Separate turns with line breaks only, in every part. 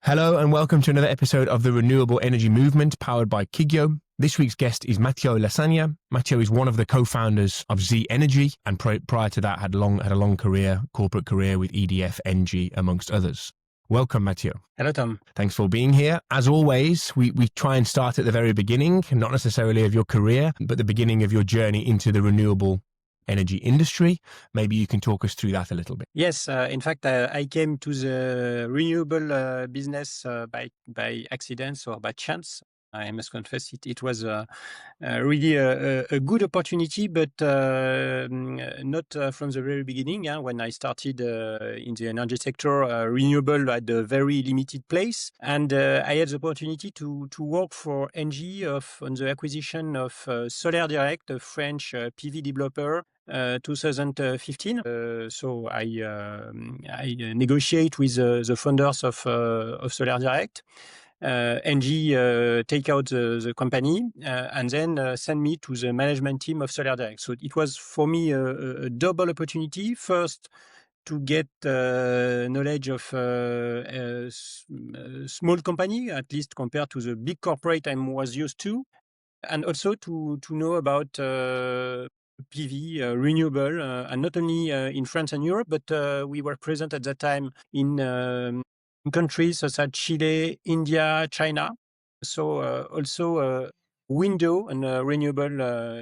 Hello and welcome to another episode of the Renewable Energy Movement powered by Kigyo. This week's guest is Mathieu Lassagne. Mathieu is one of the co-founders of ENGIE and prior to that had a long corporate career with EDF, ENGIE, amongst others. Welcome, Mathieu.
Hello, Tom.
Thanks for being here. As always, we try and start at the very beginning, not necessarily of your career, but the beginning of your journey into the renewable energy industry. Maybe you can talk us through that a little bit.
Yes, in fact, I came to the renewable business by accident or by chance. I must confess it was really a good opportunity, but not from the very beginning. When I started in the energy sector, renewable had a very limited place. And I had the opportunity to work for ENGIE on the acquisition of Solairedirect, a French PV developer, 2015. So I negotiate with the founders of Solairedirect. ENGIE take out the company and then send me to the management team of Solairedirect. So it was for me a double opportunity. First, to get knowledge of a small company, at least compared to the big corporate I was used to, and also to know about PV, renewable, and not only in France and Europe, but we were present at that time in countries such as Chile, India, China. So also window and renewable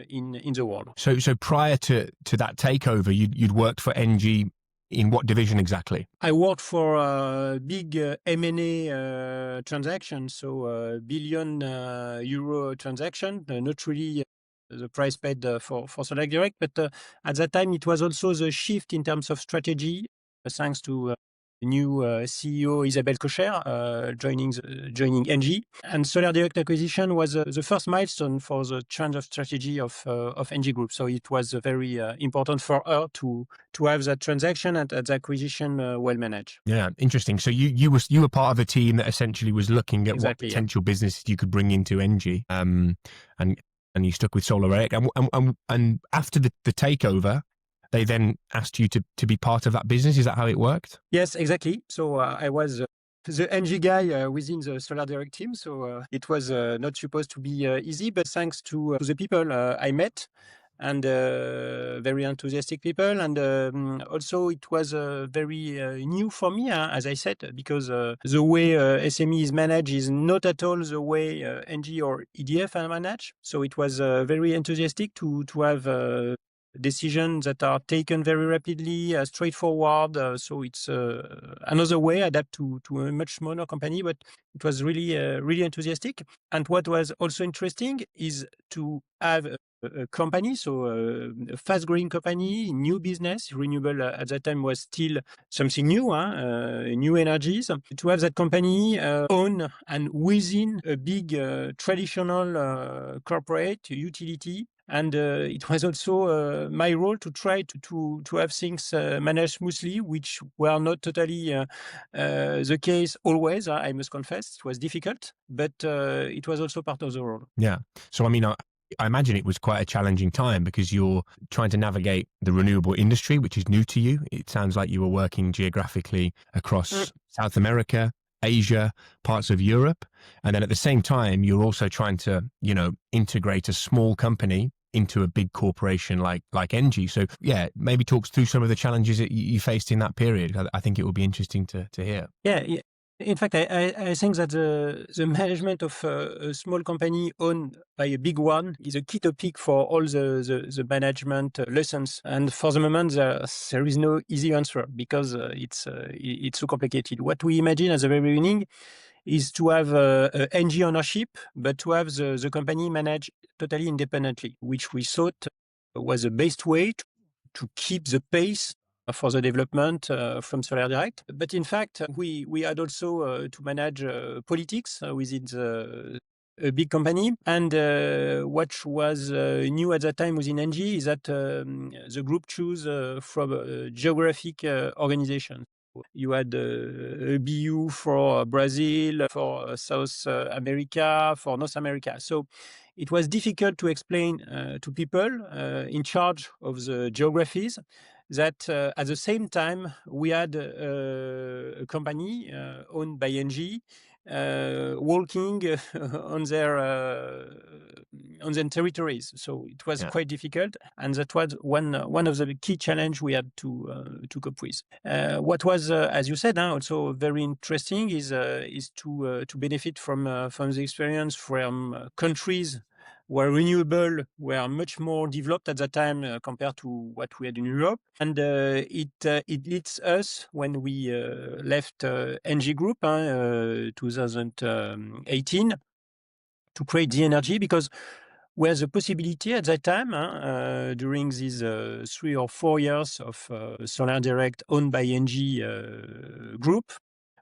in the world.
So prior to that takeover, you'd worked for ENGIE in what division exactly?
I worked for a big M&A transaction, so a billion euro transaction, not really the price paid for Solairedirect, but at that time it was also the shift in terms of strategy, thanks to new CEO Isabelle Cocher joining ENGIE. And Solairedirect acquisition was the first milestone for the change of strategy of ENGIE Group. So it was very important for her to have that transaction and the acquisition well managed.
Yeah, interesting. So you were part of a team that essentially was looking at what potential businesses you could bring into ENGIE, and you stuck with Solairedirect. And after the takeover, they then asked you to be part of that business. Is that how it worked?
Yes, exactly. So I was the ENGIE guy within the Solairedirect team. So it was not supposed to be easy, but thanks to the people I met, and very enthusiastic people. And also it was very new for me, as I said, because the way SME is managed is not at all the way ENGIE or EDF are managed. So it was very enthusiastic to have decisions that are taken very rapidly, straightforward. So it's another way adapt to a much smaller company, but it was really enthusiastic. And what was also interesting is to have a company, so a fast-growing company, new business. Renewable at that time was still something new, new energies. To have that company own and within a big traditional corporate utility. And it was also my role to try to have things managed smoothly, which were not totally the case always. I must confess, it was difficult, but it was also part of the role.
Yeah. So, I mean, I imagine it was quite a challenging time because you're trying to navigate the renewable industry, which is new to you. It sounds like you were working geographically across South America, Asia, parts of Europe. And then at the same time, you're also trying to, integrate a small company into a big corporation like ENGIE. So yeah, maybe talk through some of the challenges that you faced in that period. I think it would be interesting to hear.
Yeah. In fact, I think that the management of a small company owned by a big one is a key topic for all the management lessons. And for the moment, there is no easy answer because it's so complicated. What we imagine at the very beginning is to have ENGIE ownership, but to have the company managed totally independently, which we thought was the best way to keep the pace for the development from Solairedirect. But in fact, we had also to manage politics within a big company. And what was new at that time within ENGIE is that the group chose from a geographic organization. You had a BU for Brazil, for South America, for North America. So it was difficult to explain to people in charge of the geographies that at the same time we had a company owned by ENGIE working on their territories. So it was quite difficult, and that was one of the key challenge we had to cope with. What was, as you said, also very interesting is to benefit from the experience from countries where renewable were much more developed at that time compared to what we had in Europe. And it leads us, when we left ENGIE Group 2018, to create the ENERGIE, because we had the possibility at that time, during these 3 or 4 years of Solairedirect owned by ENGIE Group,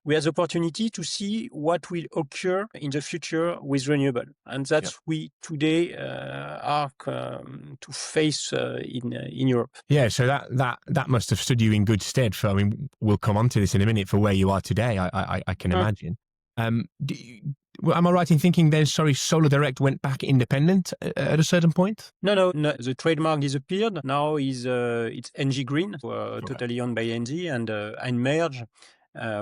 we had the opportunity to see what will occur in the future with renewable. And that's we today are to face in Europe.
Yeah, so that must have stood you in good stead for, I mean, we'll come on to this in a minute, for where you are today, I can imagine. Am I right in thinking then, Solairedirect went back independent at a certain point?
No. The trademark disappeared. Now it's ENGIE Green, totally owned by ENGIE, and merged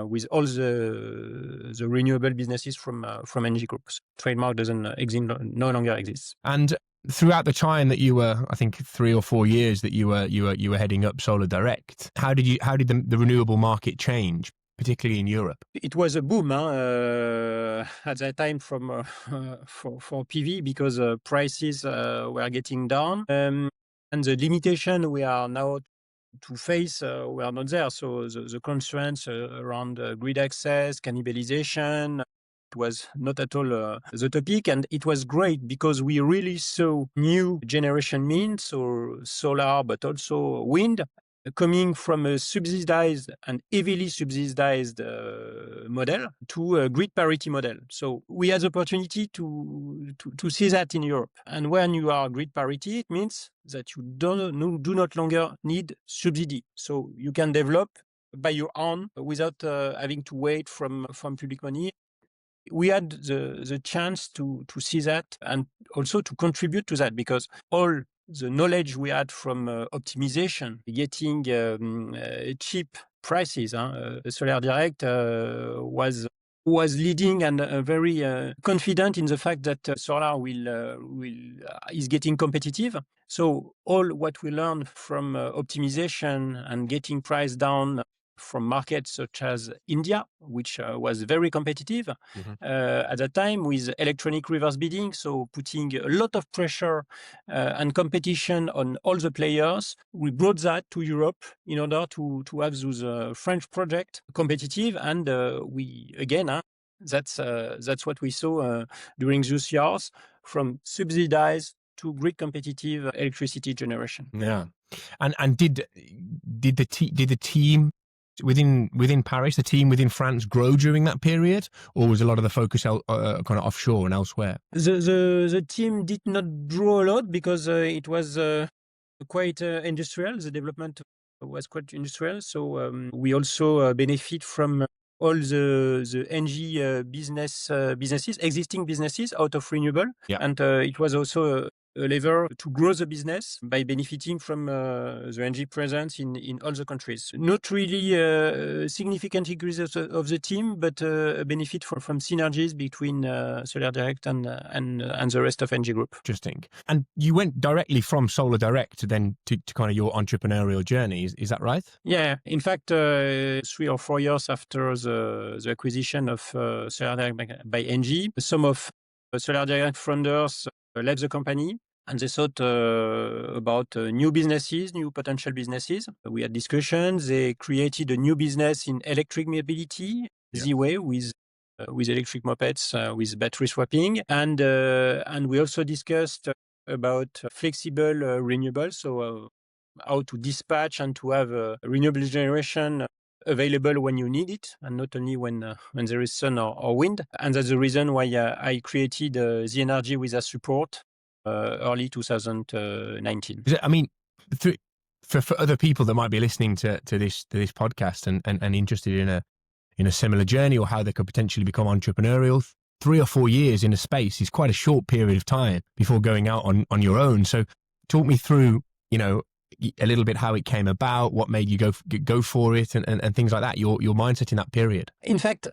with all the renewable businesses from ENGIE Groups. Trademark no longer exists.
And throughout the time that you were, I think 3 or 4 years that you were heading up Solairedirect, how did the renewable market change, particularly in Europe?
It was a boom at that time for PV, because prices were getting down, and the limitation we are now to face were not there. So the constraints around grid access, cannibalization, it was not at all the topic. And it was great because we really saw new generation means, so solar, but also wind, coming from a subsidized and heavily subsidized model to a grid parity model. So we had the opportunity to see that in Europe. And when you are grid parity, it means that you do not longer need subsidy. So you can develop by your own without having to wait from public money. We had the chance to see that, and also to contribute to that, because all the knowledge we had from optimization, getting cheap prices, Solairedirect was leading and very confident in the fact that solar is getting competitive. So all what we learned from optimization and getting price down from markets such as India, which was very competitive at that time with electronic reverse bidding, so putting a lot of pressure and competition on all the players. We brought that to Europe in order to have those French projects competitive, and that's what we saw during those years, from subsidized to grid competitive electricity generation.
Yeah, and did the team within Paris, the team within France, grow during that period, or was a lot of the focus kind of offshore and elsewhere?
The team did not grow a lot because it was quite industrial. The development was quite industrial. So we also benefit from all the ENGIE businesses, existing businesses out of renewable.
Yeah.
And it was also a lever to grow the business by benefiting from the ENGIE presence in all the countries. Not really significant increases of the team, but a benefit from synergies between Solairedirect and the rest of ENGIE Group.
Interesting. And you went directly from Solairedirect then to kind of your entrepreneurial journey. Is that right?
Yeah. In fact, 3 or 4 years after the acquisition of Solairedirect by ENGIE, some of Solairedirect founders left the company, and they thought about new businesses, new potential businesses. We had discussions. They created a new business in electric mobility, Z-Way, with electric mopeds, with battery swapping. And we also discussed about flexible renewables, so how to dispatch and to have renewable generation available when you need it, and not only when there is sun or wind. And that's the reason why I created the ENERGIE with a support early 2019.
I mean, for other people that might be listening to this podcast and interested in a similar journey, or how they could potentially become entrepreneurial, 3 or 4 years in a space is quite a short period of time before going out on your own. So talk me through, a little bit how it came about, what made you go for it, and things like that, your mindset in that period?
In fact,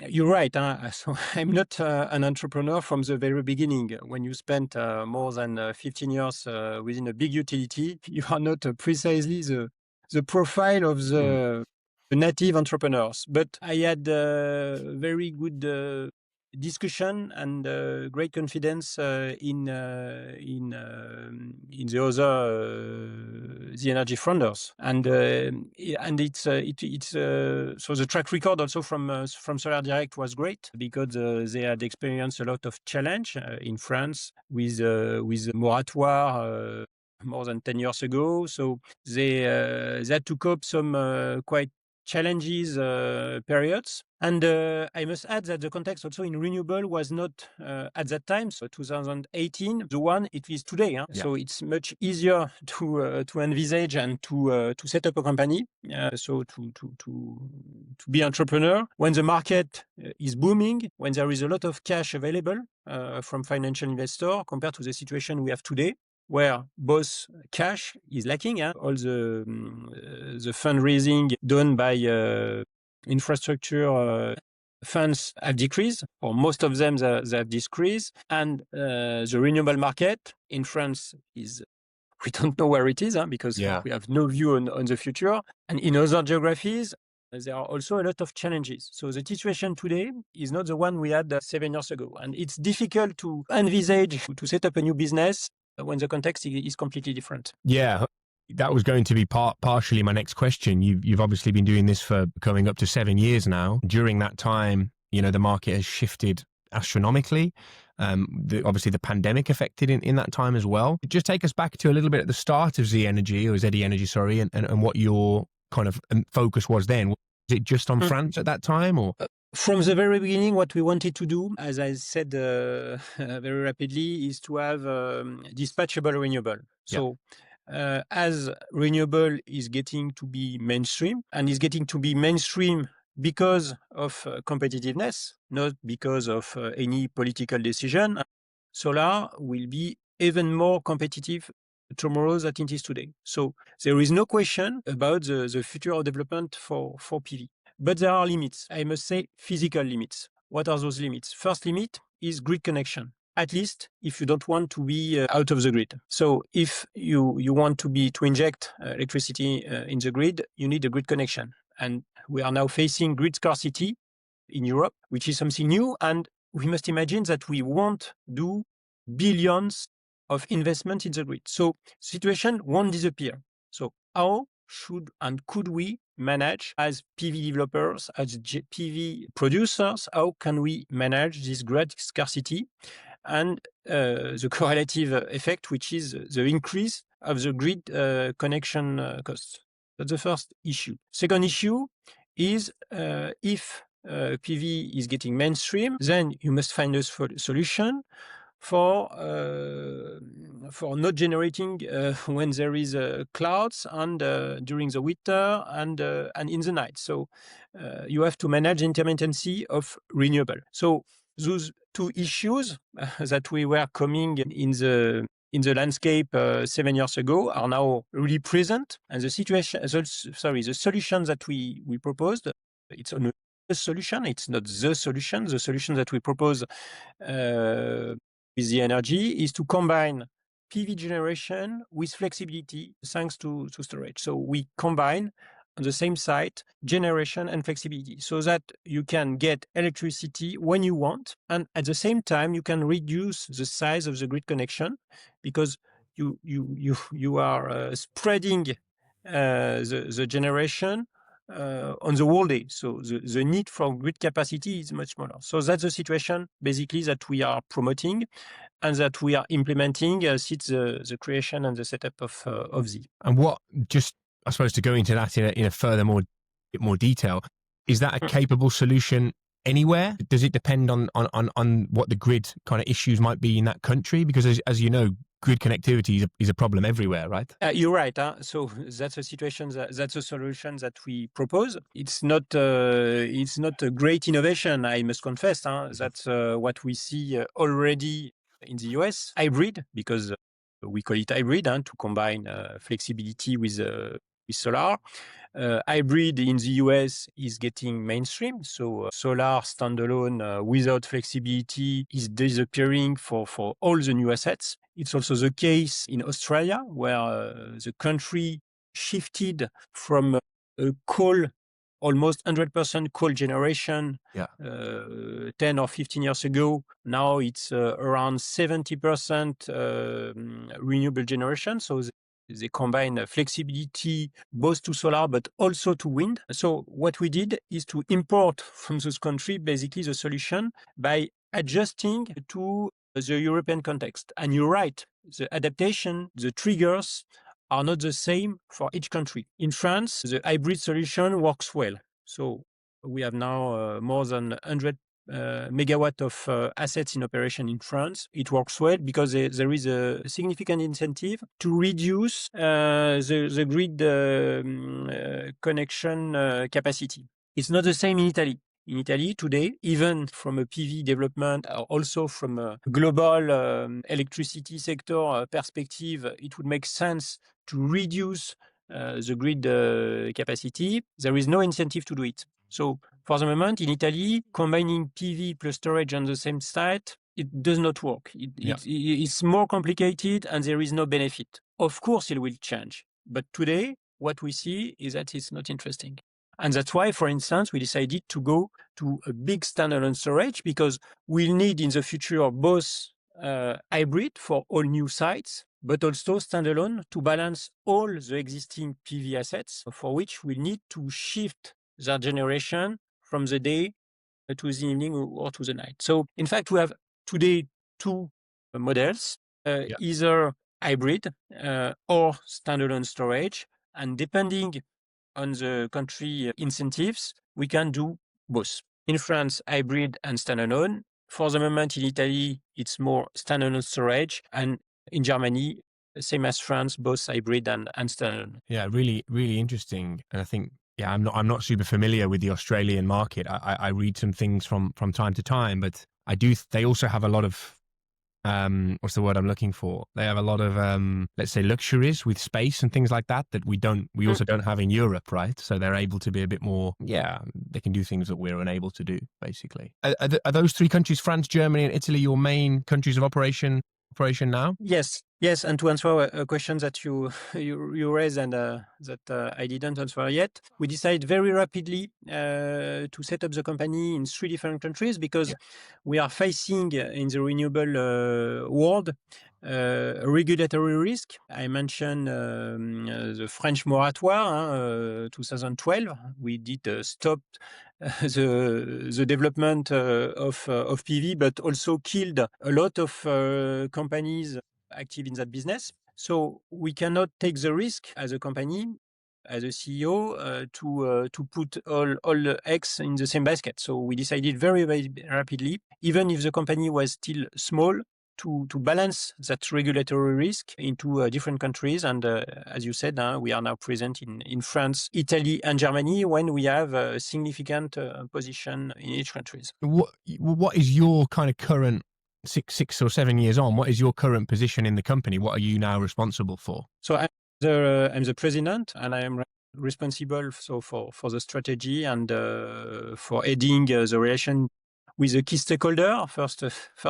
you're right. So I'm not an entrepreneur from the very beginning. When you spent more than 15 years within a big utility, you are not precisely the profile of the native entrepreneurs. But I had very good discussion and great confidence in the energy funders, and it's so the track record also from Solairedirect was great, because they had experienced a lot of challenge in France with moratoire more than 10 years ago. So they had to cope some quite challenges periods. And I must add that the context also in renewable was not at that time, so 2018, the one it is today. Yeah. So it's much easier to envisage and to set up a company. So to be entrepreneur when the market is booming, when there is a lot of cash available from financial investor, compared to the situation we have today, where both cash is lacking. All the fundraising done by infrastructure funds have decreased, or most of them they have decreased, and the renewable market in France is, we don't know where it is, because we have no view on the future. And in other geographies, there are also a lot of challenges. So the situation today is not the one we had 7 years ago. And it's difficult to envisage to set up a new business when the context is completely different.
Yeah, that was going to be partially my next question. You've obviously been doing this for coming up to 7 years now. During that time, the market has shifted astronomically. Obviously the pandemic affected in that time as well. Just take us back to a little bit at the start of Z Energy, sorry, and what your kind of focus was then. Was it just on France at that time, or?
From the very beginning, what we wanted to do, as I said very rapidly, is to have dispatchable renewable. So as renewable is getting to be mainstream, and is getting to be mainstream because of competitiveness, not because of any political decision, solar will be even more competitive tomorrow than it is today. So there is no question about the future of development for PV. But there are limits, I must say, physical limits. What are those limits? First limit is grid connection, at least if you don't want to be out of the grid. So if you want to inject electricity in the grid, you need a grid connection. And we are now facing grid scarcity in Europe, which is something new. And we must imagine that we won't do billions of investment in the grid. So situation won't disappear. So how should and could we manage as PV developers, as PV producers, how can we manage this grid scarcity and the correlative effect, which is the increase of the grid connection costs? That's the first issue. Second issue is if PV is getting mainstream, then you must find a solution for not generating when there is clouds and during the winter and in the night. So you have to manage intermittency of renewable. So those two issues that we were coming in the landscape 7 years ago are now really present. And the solution that we proposed, it's on a solution. It's not the solution. The solution that we propose with the energy is to combine PV generation with flexibility thanks to storage. So we combine on the same site generation and flexibility so that you can get electricity when you want, and at the same time you can reduce the size of the grid connection because you are spreading the generation on the whole day. So the need for grid capacity is much smaller. So that's the situation basically that we are promoting and that we are implementing since the creation and the setup of Z.
And what, just I suppose to go into that in a further more detail, is that a capable solution anywhere? Does it depend on what the grid kind of issues might be in that country? Because as you know, grid connectivity is a problem everywhere, right?
You're right. So that's a situation. That's a solution that we propose. It's not a great innovation, I must confess. That's what we see already in the US. Hybrid, because we call it hybrid, to combine flexibility with solar. Hybrid in the US is getting mainstream. So solar standalone without flexibility is disappearing for all the new assets. It's also the case in Australia, where the country shifted from a coal, almost 100% coal generation 10 or 15 years ago. Now it's around 70% renewable generation. So they combine flexibility both to solar but also to wind. So what we did is to import from this country basically the solution by adjusting to the European context. And you're right, the adaptation, the triggers are not the same for each country. In France, the hybrid solution works well. So we have now more than 100 megawatt of assets in operation in France. It works well because there is a significant incentive to reduce the grid connection capacity. It's not the same in Italy. In Italy today, even from a PV development, or also from a global electricity sector perspective, it would make sense to reduce the grid capacity. There is no incentive to do it. So for the moment, in Italy, combining PV plus storage on the same site, it does not work. It's more complicated and there is no benefit. Of course, it will change. But today, what we see is that it's not interesting. And that's why, for instance, we decided to go to a big standalone storage because we'll need in the future both hybrid for all new sites, but also standalone to balance all the existing PV assets for which we need to shift their generation from the day to the evening or to the night. So in fact, we have today two models, either hybrid or standalone storage. And depending on the country incentives, we can do both. In France, hybrid and standalone. For the moment, in Italy, it's more standalone storage. And in Germany, same as France, both hybrid and standalone.
Yeah, really, really interesting. And I think, I'm not super familiar with the Australian market. I read some things from time to time, but they also have a lot of, what's the word I'm looking for? They have a lot of, let's say, luxuries with space and things like that we also don't have in Europe, right? So they're able to be a bit more, they can do things that we're unable to do, basically. Are those three countries, France, Germany, and Italy, your main countries of operation now?
Yes, and to answer a question that you raised and that I didn't answer yet, we decided very rapidly to set up the company in 3 different countries because we are facing in the renewable world regulatory risk. I mentioned the French moratoire, 2012. We did stop the development of PV, but also killed a lot of companies active in that business. So we cannot take the risk as a company, as a CEO, to put all the eggs in the same basket. So we decided very, very rapidly, even if the company was still small, to balance that regulatory risk into different countries. And as you said, we are now present in France, Italy, and Germany when we have a significant position in each country.
What is your kind of current 6 or 7 years on? What is your current position in the company? What are you now responsible for?
So I'm the president, and I am responsible for the strategy and for heading the relation with the key stakeholder. First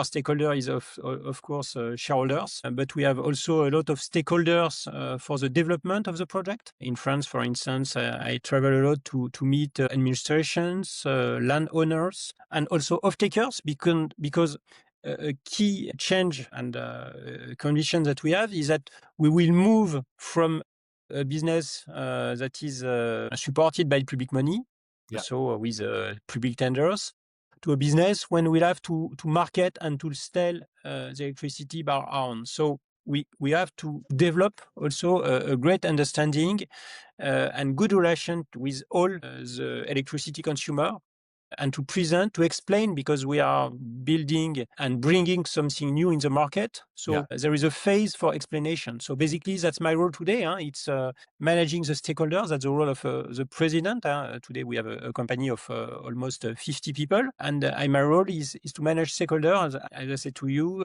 stakeholder is of course shareholders, but we have also a lot of stakeholders for the development of the project. In France, for instance, I travel a lot to meet administrations, landowners, and also off-takers because a key change and condition that we have is that we will move from a business that is supported by public money, so with public tenders, to a business when we'll have to market and to sell the electricity by our own. So we have to develop also a great understanding and good relation with all the electricity consumer, and to present, to explain, because we are building and bringing something new in the market. So there is a phase for explanation. So basically, that's my role today. It's managing the stakeholders. That's the role of the president. Today, we have a company of almost 50 people. And my role is to manage stakeholders, as I said to you,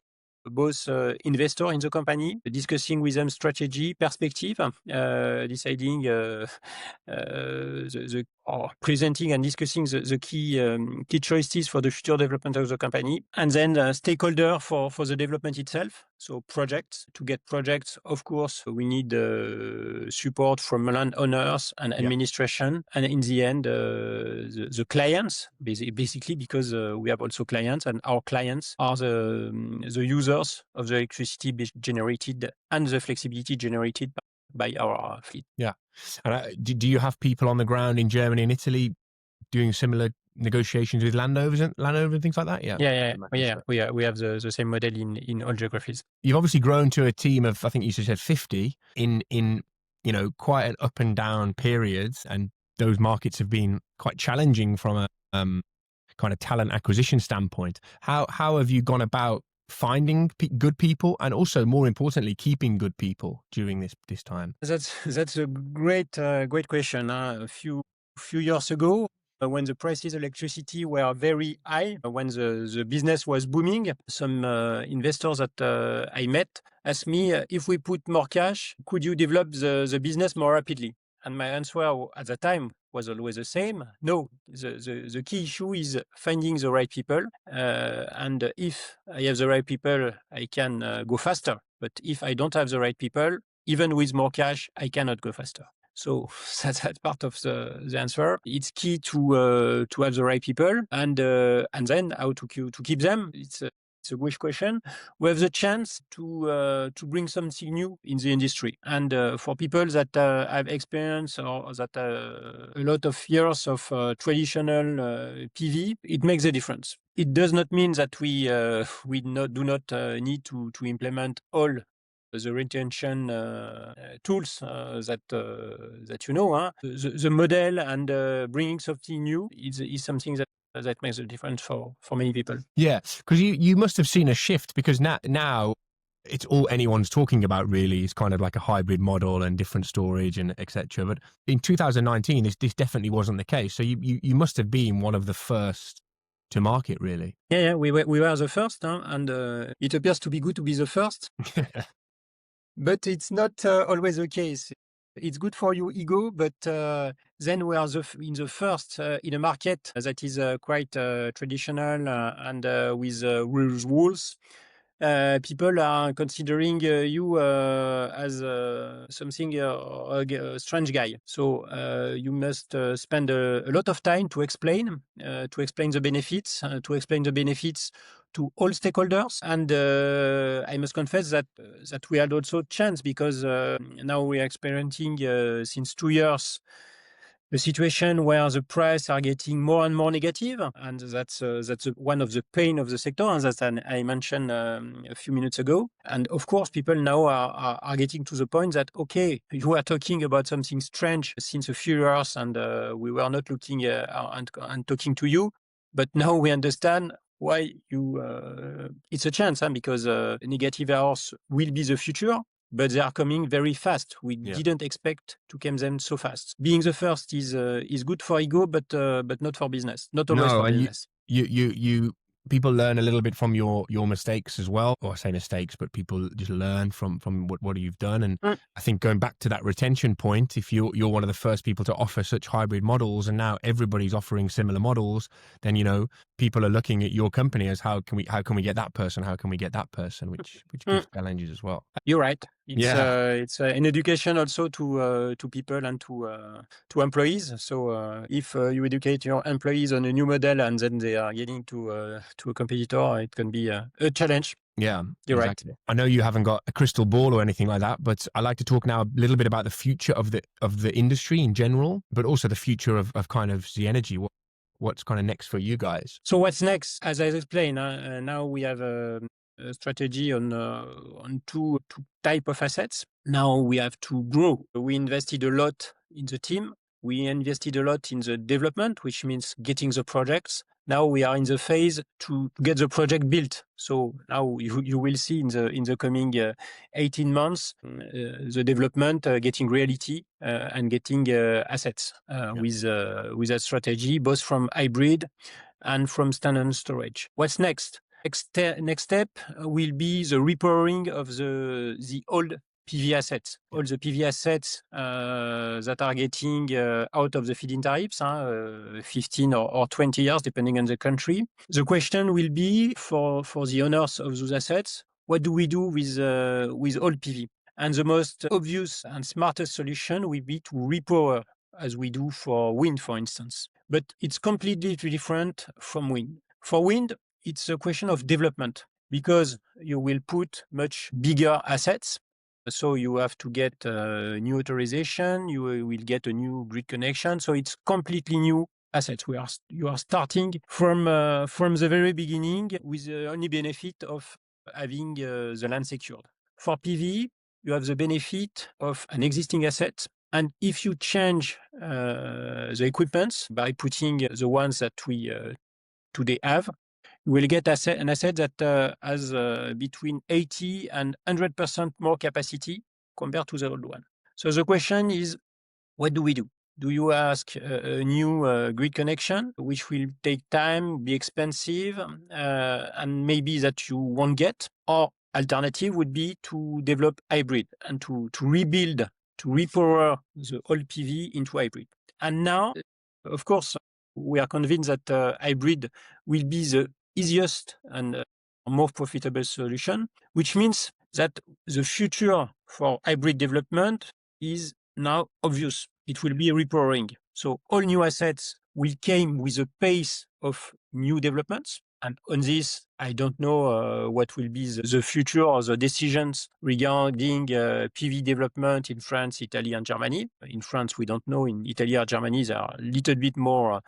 both investor in the company, discussing with them strategy, perspective, deciding presenting and discussing the key choices for the future development of the company, and then stakeholder for the development itself. So projects, to get projects, of course, we need support from landowners and administration, and in the end, the clients, basically, because we have also clients, and our clients are the users of the electricity generated and the flexibility generated by our fleet.
Yeah. And do you have people on the ground in Germany and Italy doing similar negotiations with landowners and things like that?
Yeah. We have the same model in all geographies.
You've obviously grown to a team of, I think you said 50 in quite an up and down periods, and those markets have been quite challenging from a kind of talent acquisition standpoint. How have you gone about finding good people, and also, more importantly, keeping good people during this time?
That's a great question. A few years ago, when the prices of electricity were very high, when the business was booming, some investors that I met asked me, if we put more cash, could you develop the business more rapidly? And my answer at the time was always the same. No, the key issue is finding the right people. And if I have the right people, I can go faster. But if I don't have the right people, even with more cash, I cannot go faster. So that's part of the answer. It's key to have the right people, and then how to keep them. It's a great question. We have the chance to bring something new in the industry, and for people that have experience or that a lot of years of traditional PV, it makes a difference. It does not mean that we do not need to implement all the retention tools that the model, and bringing something new is something that makes a difference for many people.
Yeah, because you must have seen a shift, because now it's all anyone's talking about really is kind of like a hybrid model and different storage and etc. But in 2019, this definitely wasn't the case. So you must have been one of the first to market, really.
Yeah, we were the first, and it appears to be good to be the first. But it's not always the case. It's good for your ego, but then we are in the first in a market that is quite traditional and with rules. People are considering you as something a strange guy. So you must spend a lot of time to explain the benefits, to all stakeholders. And I must confess that we had also chance, because now we are experiencing since 2 years a situation where the prices are getting more and more negative, and that's one of the pain of the sector, and that I mentioned a few minutes ago. And of course, people now are getting to the point that, okay, you were talking about something strange since a few years, and we were not looking and talking to you, but now we understand why you. It's a chance, because negative hours will be the future. But they are coming very fast. We didn't expect to come them so fast. Being the first is good for ego, but not for business. Not always for business.
You people learn a little bit from your mistakes as well. Or I say mistakes, but people just learn from what you've done. And I think going back to that retention point, if you're one of the first people to offer such hybrid models, and now everybody's offering similar models, then people are looking at your company as how can we get that person? How can we get that person? Which gives challenges as well.
You're right. It's an education also to people and to employees. So if you educate your employees on a new model and then they are getting to a competitor, it can be a challenge.
Yeah,
you're
exactly.
right.
I know you haven't got a crystal ball or anything like that, but I'd like to talk now a little bit about the future of the industry in general, but also the future of kind of the energy. What's kind of next for you guys?
So what's next? As I explained, now we have a strategy on two type of assets. Now we have to grow. We invested a lot in the team. We invested a lot in the development, which means getting the projects. Now we are in the phase to get the project built. So now you will see in the coming 18 months the development getting reality and getting assets with that strategy, both from hybrid and from standard storage. What's next? Next step will be the repowering of the old PV assets. All the PV assets that are getting out of the feed-in tariffs, 15 or 20 years, depending on the country. The question will be for the owners of those assets, what do we do with old PV? And the most obvious and smartest solution will be to repower, as we do for wind, for instance. But it's completely different from wind. For wind, it's a question of development because you will put much bigger assets. So you have to get a new authorization, you will get a new grid connection. So it's completely new assets. You are starting from the very beginning with the only benefit of having the land secured. For PV, you have the benefit of an existing asset. And if you change the equipments by putting the ones that we today have, you will get an asset that has between 80 and 100% more capacity compared to the old one. So the question is, what do we do? Do you ask a new grid connection, which will take time, be expensive, and maybe that you won't get? Or alternative would be to develop hybrid and to rebuild, to repower the old PV into hybrid. And now, of course, we are convinced that hybrid will be the easiest and more profitable solution, which means that the future for hybrid development is now obvious. It will be repowering. So all new assets will come with a pace of new developments. And on this, I don't know what will be the future or the decisions regarding PV development in France, Italy, and Germany. In France, we don't know. In Italy or Germany, they are a little bit more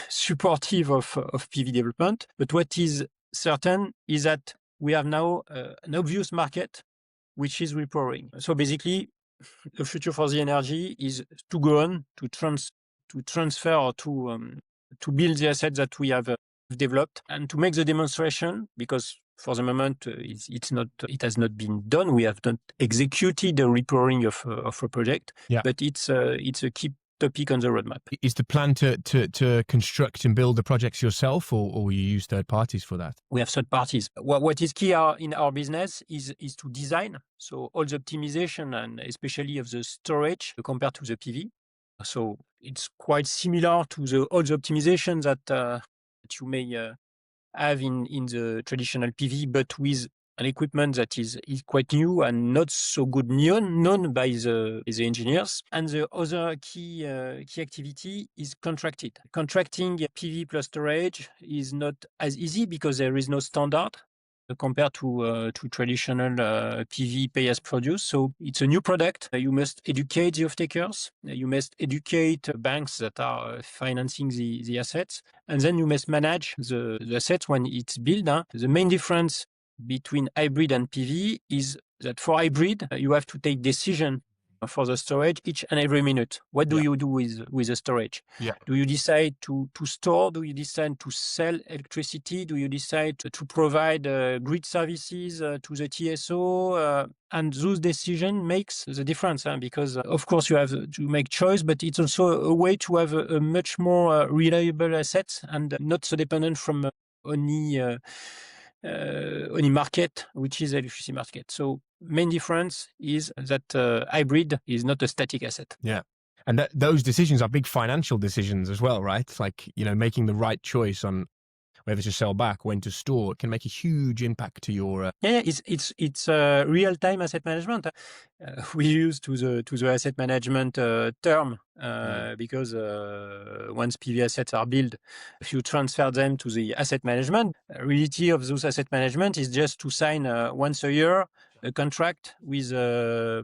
supportive of PV development. But what is certain is that we have now an obvious market, which is repowering. So basically, the future for the energy is to go on to transfer or to build the assets that we have developed and to make the demonstration, because for the moment it has not been done. We have not executed the repowering of a project, but it's a key topic on the roadmap.
Is the plan to construct and build the projects yourself, or you use third parties for that?
We have third parties. What is key in our business is to design. So all the optimization and especially of the storage compared to the PV. So it's quite similar to all the optimization that you may have in the traditional PV, but with an equipment that is quite new and not so good known by the engineers. And the other key activity is contracted. Contracting PV plus storage is not as easy because there is no standard compared to traditional PV pay as produced. So it's a new product. You must educate the off-takers. You must educate banks that are financing the assets. And then you must manage the assets when it's built. The main difference between hybrid and PV is that for hybrid, you have to take decision for the storage each and every minute. What do you do with the storage? Do you decide to store? Do you decide to sell electricity? Do you decide to provide grid services to the TSO? And those decisions makes the difference because, of course, you have to make choice, but it's also a way to have a much more reliable asset and not so dependent from only market, which is electricity market. So main difference is that hybrid is not a static asset.
Yeah. And those decisions are big financial decisions as well, right? It's like, making the right choice on whether to sell back, when to store. It can make a huge impact to your...
It's real-time asset management. We use to the asset management term because once PV assets are built, if you transfer them to the asset management, the reality of those asset management is just to sign once a year a contract with the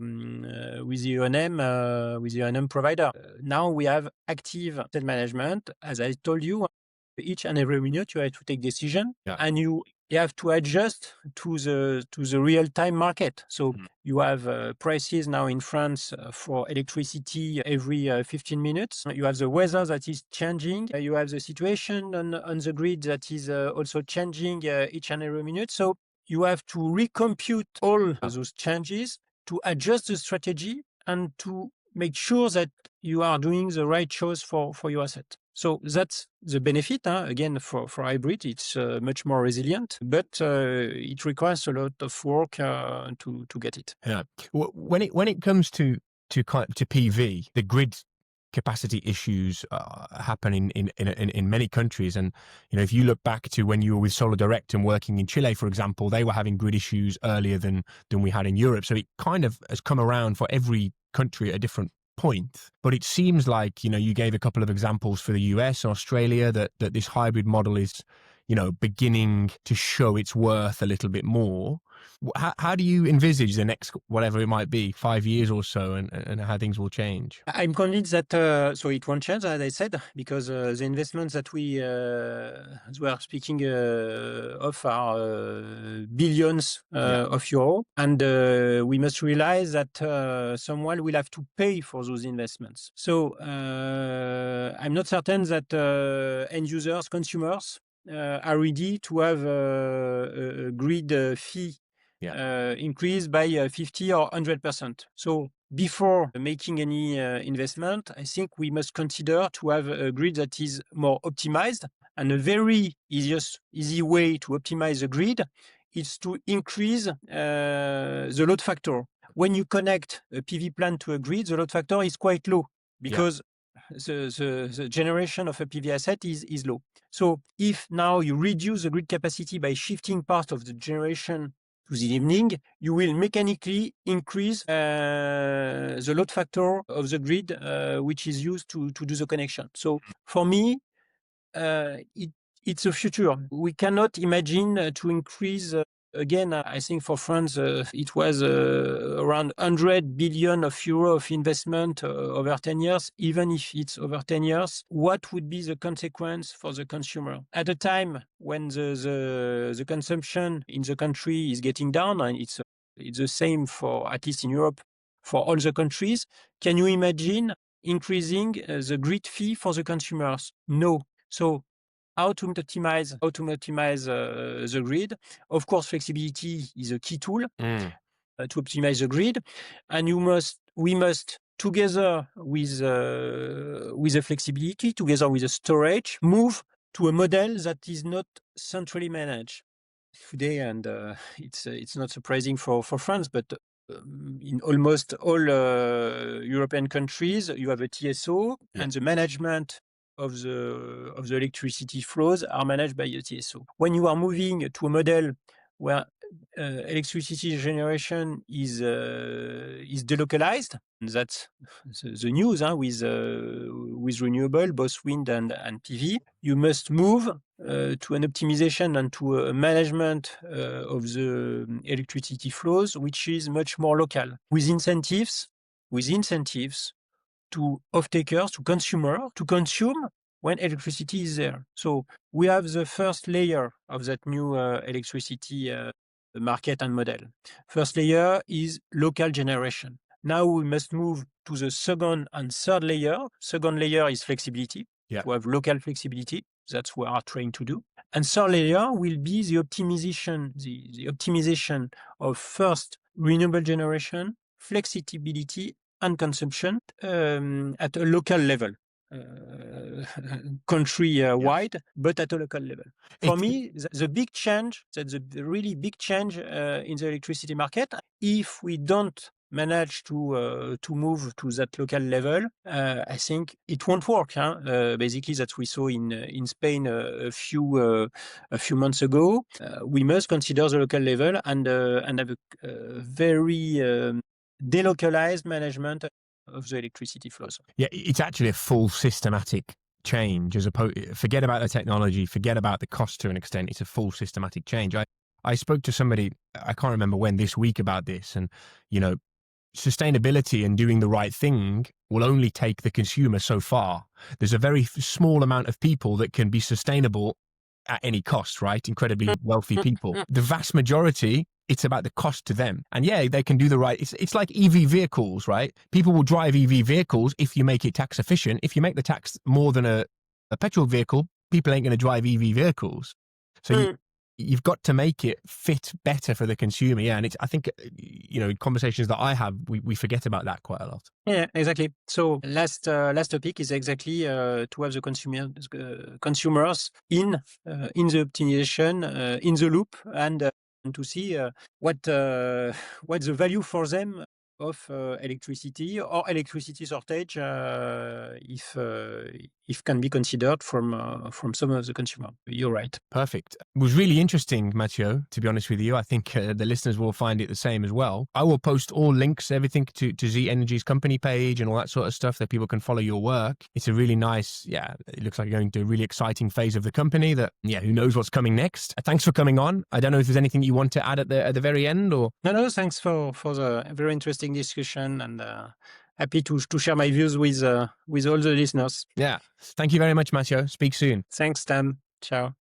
O&M provider. Now we have active asset management. As I told you, each and every minute you have to take decision, and you have to adjust to the real-time market. So you have prices now in France for electricity every 15 minutes. You have the weather that is changing. You have the situation on the grid that is also changing each and every minute. So you have to recompute all those changes to adjust the strategy and to make sure that you are doing the right choice for your asset. So that's the benefit. Again, for hybrid, it's much more resilient, but it requires a lot of work to get it.
Yeah. When it comes to PV, the grid capacity issues happen in many countries. And, if you look back to when you were with Solairedirect and working in Chile, for example, they were having grid issues earlier than we had in Europe. So it kind of has come around for every country at a different point. But it seems like, you gave a couple of examples for the US and Australia that this hybrid model is, beginning to show its worth a little bit more. How do you envisage the next, whatever it might be, 5 years or so, and how things will change?
I'm convinced that so it won't change, as I said, because the investments that we are speaking of are billions of euros, and we must realize that someone will have to pay for those investments. So I'm not certain that end users, consumers, are ready to have a grid fee increase by 50 or 100%. So before making any investment, I think we must consider to have a grid that is more optimized. And a very easy way to optimize the grid is to increase the load factor. When you connect a PV plant to a grid, the load factor is quite low because the generation of a PV asset is low. So if now you reduce the grid capacity by shifting part of the generation to the evening, you will mechanically increase the load factor of the grid, which is used to do the connection. So for me, it's a future. We cannot imagine to increase again. I think for France, it was around 100 billion euro of investment over 10 years. Even if it's over 10 years, what would be the consequence for the consumer at a time when the consumption in the country is getting down, and it's the same for, at least in Europe, for all the countries? Can you imagine increasing the grid fee for the consumers? No. So how to optimize the grid? Of course, flexibility is a key tool to optimize the grid, and we must together with the flexibility, together with the storage, move to a model that is not centrally managed today. And it's not surprising for France, but in almost all European countries, you have a TSO, and the management of the electricity flows are managed by a TSO. When you are moving to a model where electricity generation is delocalized, and that's the news with renewable, both wind and PV, you must move to an optimization and to a management of the electricity flows, which is much more local, with incentives to off-takers, to consumer, to consume when electricity is there. So we have the first layer of that new electricity market and model. First layer is local generation. Now we must move to the second and third layer. Second layer is flexibility. To have local flexibility. That's what we are trying to do. And third layer will be the optimization, the optimization of first renewable generation, flexibility, and consumption at a local level, country-wide, but at a local level. For me, the big change, that's the really big change in the electricity market. If we don't manage to move to that local level, I think it won't work. Basically, that we saw in Spain a few months ago. We must consider the local level and have a very delocalized management of the electricity flows.
Yeah, it's actually a full systematic change, as opposed. Forget about the technology, forget about the cost to an extent. It's a full systematic change. I spoke to somebody, I can't remember when, this week about this, and sustainability and doing the right thing will only take the consumer so far. There's a very small amount of people that can be sustainable at any cost, right? Incredibly wealthy people. The vast majority, it's about the cost to them. And they can do the right. It's like EV vehicles, right? People will drive EV vehicles if you make it tax efficient. If you make the tax more than a petrol vehicle, people ain't going to drive EV vehicles. So you've got to make it fit better for the consumer. Yeah. And I think, in conversations that I have, we forget about that quite a lot.
Yeah, exactly. So last topic is exactly to have the consumers in the optimization, in the loop, and to see what's the value for them of electricity or electricity shortage, if can be considered from some of the consumer. You're right.
Perfect. It was really interesting, Mathieu, to be honest with you. I think the listeners will find it the same as well. I will post all links, everything to Z Energy's company page and all that sort of stuff that people can follow your work. It's a really nice, it looks like you're going to a really exciting phase of the company that, who knows what's coming next. Thanks for coming on. I don't know if there's anything you want to add at the very end or...
No, thanks for the very interesting discussion, and happy to share my views with all the listeners.
Yeah. Thank you very much, Mathieu. Speak soon.
Thanks, Tam. Ciao.